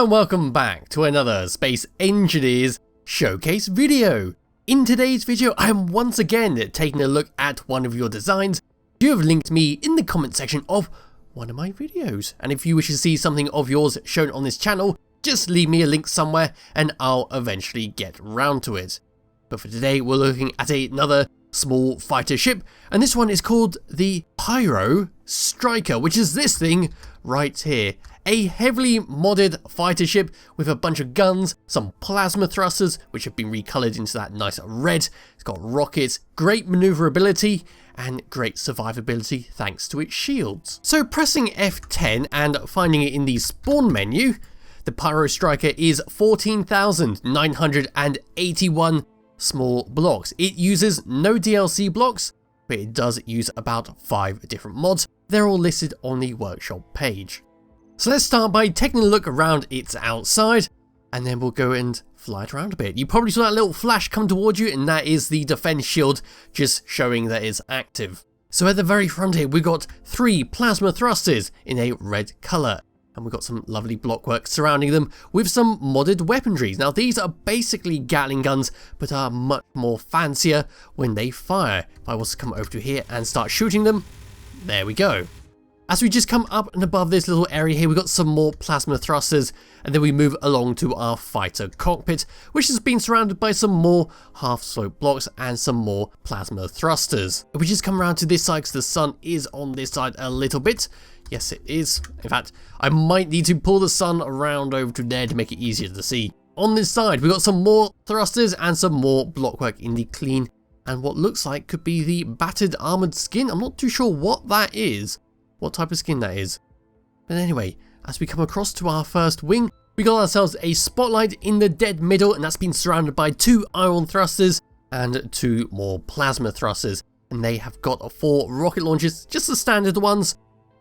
And welcome back to another Space Engineers Showcase video. In today's video, I am once again taking a look at one of your designs. You have linked me in the comment section of one of my videos. And if you wish to see something of yours shown on this channel, just leave me a link somewhere and I'll eventually get round to it. But for today, we're looking at another small fighter ship, and this one is called the Pyro-Striker, which is this thing right here. A heavily modded fighter ship with a bunch of guns, some plasma thrusters, which have been recolored into that nice red. It's got rockets, great maneuverability, and great survivability thanks to its shields. So pressing F10 and finding it in the spawn menu, the Pyro-Striker is 14,981 small blocks. It uses no DLC blocks, but it does use about 5 different mods. They're all listed on the workshop page. So let's start by taking a look around its outside, and then we'll go and fly it around a bit. You probably saw that little flash come towards you, and that is the defense shield just showing that it's active. So at the very front here, we've got 3 plasma thrusters in a red colour. And we've got some lovely blockwork surrounding them with some modded weaponry. Now these are basically Gatling guns, but are much more fancier when they fire. If I was to come over to here and start shooting them, there we go. As we just come up and above this little area here, we've got some more plasma thrusters, and then we move along to our fighter cockpit, which has been surrounded by some more half-slope blocks and some more plasma thrusters. If we just come around to this side, because the sun is on this side a little bit. Yes, it is. In fact, I might need to pull the sun around over to there to make it easier to see. On this side, we've got some more thrusters and some more blockwork in the clean, and what looks like could be the battered armored skin. I'm not too sure what that is. What type of skin that is. But anyway, as we come across to our first wing, we got ourselves a spotlight in the dead middle, and that's been surrounded by 2 ion thrusters and 2 more plasma thrusters. And they have got 4 rocket launchers, just the standard ones,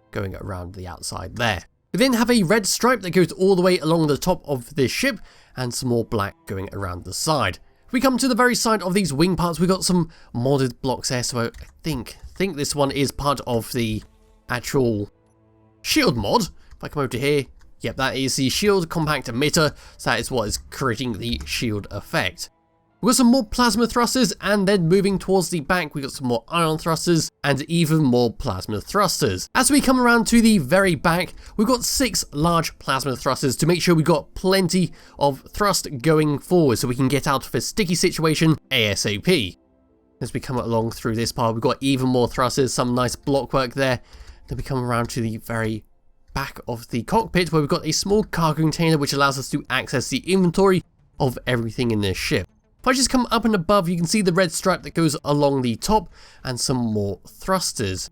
going around the outside there. We then have a red stripe that goes all the way along the top of this ship, and some more black going around the side. If we come to the very side of these wing parts, we've got some modded blocks there, so I think this one is part of the actual shield mod. If I come over to here, yep, that is the shield compact emitter, so that is what is creating the shield effect. We've got some more plasma thrusters, and then moving towards the back, we've got some more ion thrusters and even more plasma thrusters. As we come around to the very back, we've got 6 large plasma thrusters to make sure we've got plenty of thrust going forward so we can get out of a sticky situation ASAP. As we come along through this part, we've got even more thrusters, some nice blockwork there. Then we come around to the very back of the cockpit where we've got a small cargo container which allows us to access the inventory of everything in this ship. If I just come up and above, you can see the red stripe that goes along the top and some more thrusters.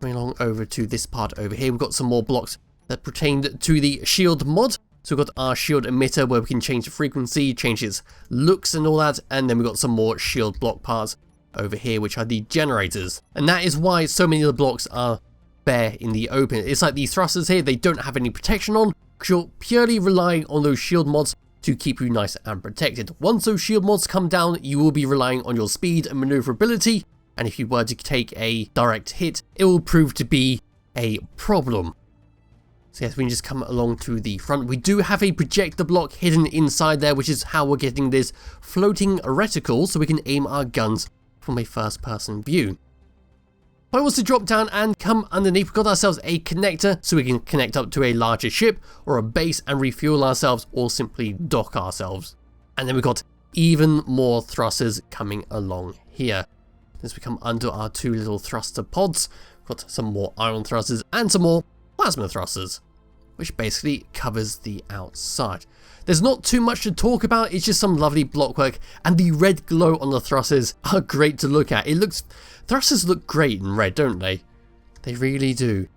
Coming along over to this part over here, we've got some more blocks that pertain to the shield mod. So we've got our shield emitter where we can change the frequency, change its looks and all that. And then we've got some more shield block parts over here, which are the generators. And that is why so many of the blocks are bare in the open. It's like these thrusters here, they don't have any protection on, because you're purely relying on those shield mods to keep you nice and protected. Once those shield mods come down, you will be relying on your speed and maneuverability, and if you were to take a direct hit, it will prove to be a problem. So yes, we can just come along to the front. We do have a projector block hidden inside there, which is how we're getting this floating reticle, so we can aim our guns from a first-person view. If I was to drop down and come underneath, we've got ourselves a connector so we can connect up to a larger ship or a base and refuel ourselves or simply dock ourselves. And then we've got even more thrusters coming along here. As we come under our 2 little thruster pods, we've got some more ion thrusters and some more plasma thrusters, which basically covers the outside. There's not too much to talk about, it's just some lovely blockwork, and the red glow on the thrusters are great to look at. Thrusters look great in red, don't they? They really do.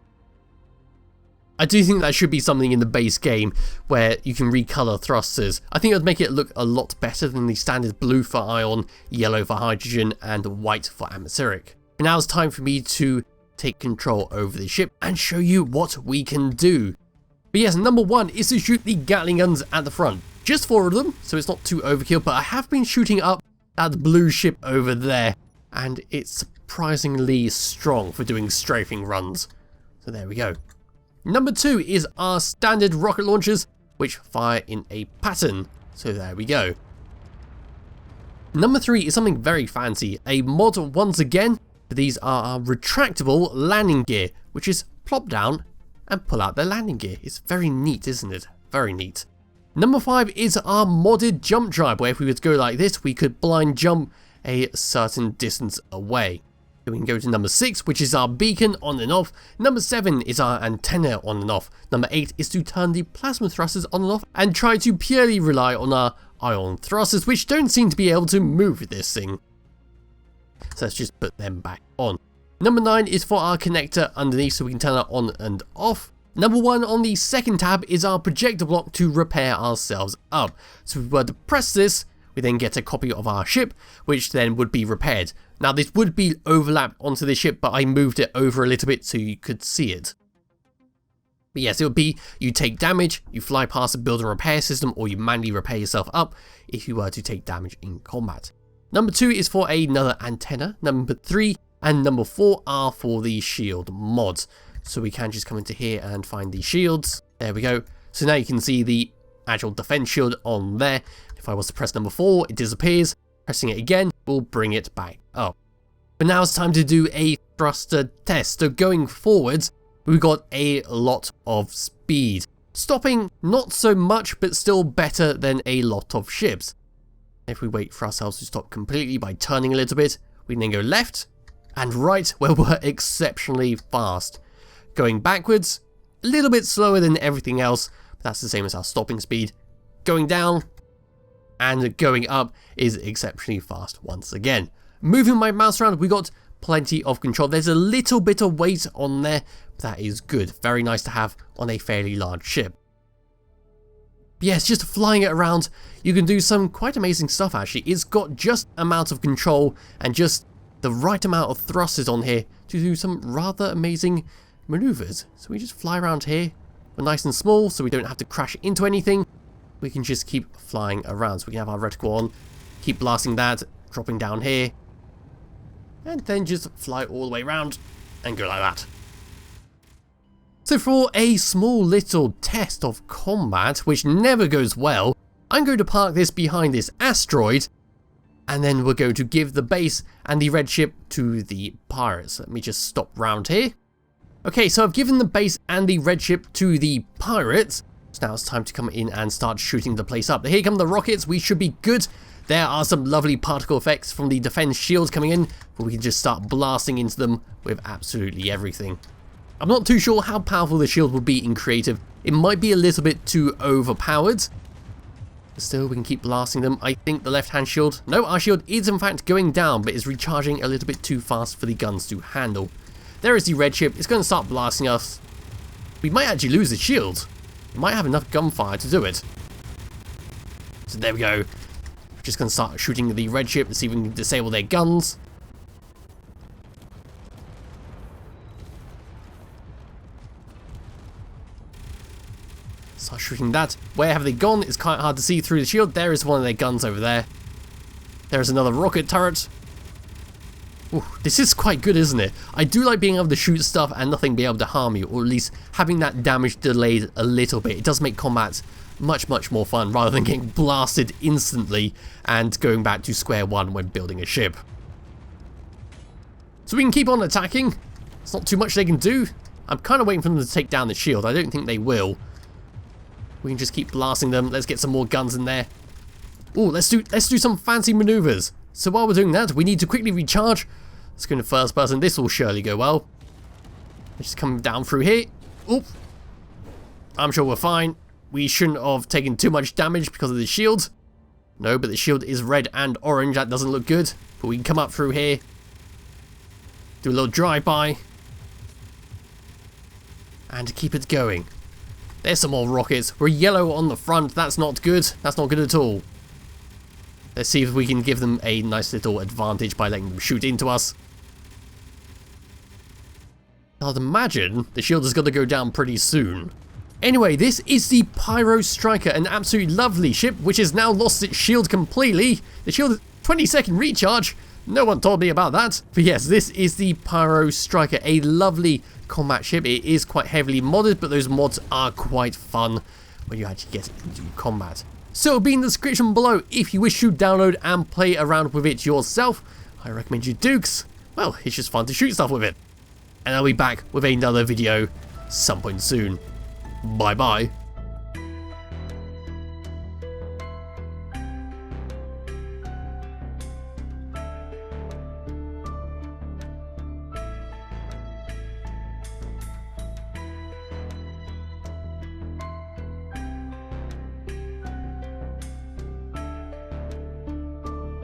I do think that should be something in the base game where you can recolor thrusters. I think it would make it look a lot better than the standard blue for ion, yellow for hydrogen, and white for atmospheric. And now it's time for me to take control over the ship and show you what we can do. But yes, number 1 is to shoot the Gatling guns at the front. Just 4 of them, so it's not too overkill, but I have been shooting up at the blue ship over there, and it's surprisingly strong for doing strafing runs. So there we go. Number 2 is our standard rocket launchers. which fire in a pattern. So there we go. Number 3 is something very fancy, a mod once again, but these are our retractable landing gear, which is plop down and pull out their landing gear. It's very neat, isn't it? Very neat. Number 5 is our modded jump drive, where if we were to go like this, we could blind jump a certain distance away. Then we can go to number 6, which is our beacon on and off. Number 7 is our antenna on and off. Number 8 is to turn the plasma thrusters on and off and try to purely rely on our ion thrusters, which don't seem to be able to move this thing. So let's just put them back on. Number 9 is for our connector underneath, so we can turn that on and off. Number 1 on the second tab is our projector block to repair ourselves up. So if we were to press this, we then get a copy of our ship, which then would be repaired. Now this would be overlapped onto the ship, but I moved it over a little bit so you could see it. But yes, it would be you take damage, you fly past a build and repair system, or you manually repair yourself up if you were to take damage in combat. Number 2 is for another antenna. Number 3 and number 4 are for the shield mods. So we can just come into here and find the shields. There we go. So now you can see the actual defense shield on there. If I was to press number 4, it disappears. Pressing it again will bring it back up. But now it's time to do a thruster test. So going forwards, we've got a lot of speed. Stopping, not so much, but still better than a lot of ships. If we wait for ourselves to stop completely by turning a little bit, we can then go left and right, where we're exceptionally fast. Going backwards, a little bit slower than everything else, but that's the same as our stopping speed. Going down and going up is exceptionally fast once again. Moving my mouse around, we got plenty of control. There's a little bit of weight on there, but that is good. Very nice to have on a fairly large ship. But yes, just flying it around, you can do some quite amazing stuff actually. It's got just amount of control and just the right amount of thrusters on here to do some rather amazing maneuvers. So we just fly around here. We're nice and small, so we don't have to crash into anything. We can just keep flying around. So we can have our reticle on, keep blasting that, dropping down here, and then just fly all the way around and go like that. So for a small little test of combat, which never goes well, I'm going to park this behind this asteroid, and then we're going to give the base and the red ship to the pirates. Let me just stop round here. Okay, so I've given the base and the red ship to the pirates. So now it's time to come in and start shooting the place up. Here come the rockets, we should be good. There are some lovely particle effects from the defense shields coming in, but we can just start blasting into them with absolutely everything. I'm not too sure how powerful the shield will be in creative. It might be a little bit too overpowered. But still, we can keep blasting them. I think the left-hand shield... No, our shield is in fact going down, but is recharging a little bit too fast for the guns to handle. There is the red ship. It's going to start blasting us. We might actually lose the shield. We might have enough gunfire to do it. So there we go. We're just going to start shooting the red ship to see if we can disable their guns. Start shooting that. Where have they gone? It's quite hard to see through the shield. There is one of their guns over there. There's another rocket turret. Ooh, this is quite good, isn't it? I do like being able to shoot stuff and nothing be able to harm you, or at least having that damage delayed a little bit. It does make combat much more fun, rather than getting blasted instantly and going back to square one when building a ship. So we can keep on attacking. It's not too much they can do. I'm kind of waiting for them to take down the shield. I don't think they will. We can just keep blasting them. Let's get some more guns in there. Oh, let's do some fancy maneuvers. So while we're doing that, we need to quickly recharge. Let's go into first person. This will surely go well. Let's just come down through here. Oh, I'm sure we're fine. We shouldn't have taken too much damage because of the shield. No, but the shield is red and orange. That doesn't look good. But we can come up through here. Do a little drive-by. And keep it going. There's some more rockets. We're yellow on the front. That's not good. That's not good at all. Let's see if we can give them a nice little advantage by letting them shoot into us. I'd imagine the shield is going to go down pretty soon. Anyway, this is the Pyro-Striker, an absolutely lovely ship which has now lost its shield completely. The shield is 20-second recharge. No one told me about that. But yes, this is the Pyro-Striker, a lovely combat ship. It is quite heavily modded, but those mods are quite fun when you actually get into combat. So it'll be in the description below if you wish to download and play around with it yourself. I recommend you do, 'cause, well, it's just fun to shoot stuff with it. And I'll be back with another video some point soon. Bye bye.